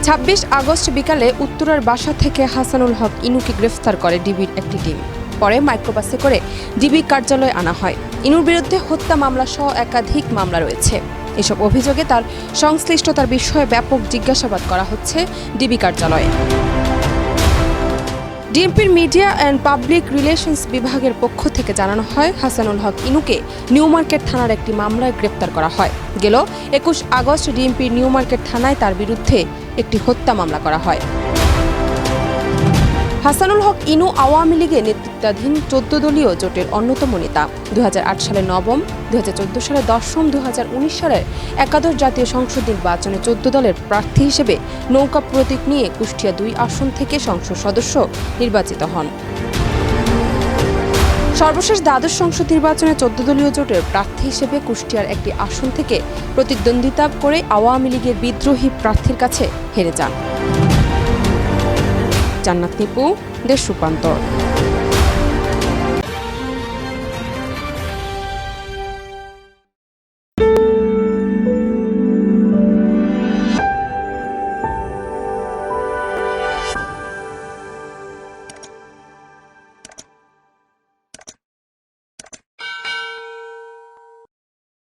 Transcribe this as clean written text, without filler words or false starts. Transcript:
২৬ August বিকালে উত্তরার বাসা থেকে হাসানুল হক ইনুকে গ্রেফতার করে ডিবির একটি টিম। পরে মাইক্রোবাসে করে ডিবি কার্যালয়ে আনা হয়। ইনুর বিরুদ্ধে হত্যা মামলা সহ একাধিক মামলা রয়েছে। এসব অভিযোগে তার সংশ্লিষ্টতার বিষয়ে ব্যাপক জিজ্ঞাসাবাদ করা হচ্ছে ডিবি কার্যালয়ে। ডিএমপির মিডিয়া অ্যান্ড পাবলিক রিলেশনস বিভাগের পক্ষ থেকে জানানো হয়, হাসানুল হক ইনুকে নিউ মার্কেট থানার একটি মামলায় গ্রেপ্তার করা হয়। গেল ২১ আগস্ট ডিএমপির নিউ মার্কেট থানায় তার বিরুদ্ধে একটি হত্যা মামলা করা হয়। হাসানুল হক ইনু আওয়ামী লীগের নেতৃত্বাধীন ১৪ দলীয় জোটের অন্যতম নেতা। ২০০৮ সালে নবম, ২০১৪ সালে দশম, ২০১৯ সালের একাদশ জাতীয় সংসদ নির্বাচনে ১৪ দলের প্রার্থী হিসেবে নৌকা প্রতীক নিয়ে কুষ্টিয়া ২ আসন থেকে সংসদ সদস্য নির্বাচিত হন। সর্বশেষ দ্বাদশ সংসদ নির্বাচনে ১৪ দলীয় জোটের প্রার্থী হিসেবে কুষ্টিয়ার একটি আসন থেকে প্রতিদ্বন্দ্বিতা করে আওয়ামী লীগের বিদ্রোহী প্রার্থীর কাছে হেরে যান। জান্নাত নিপু, দেশ রূপান্তর।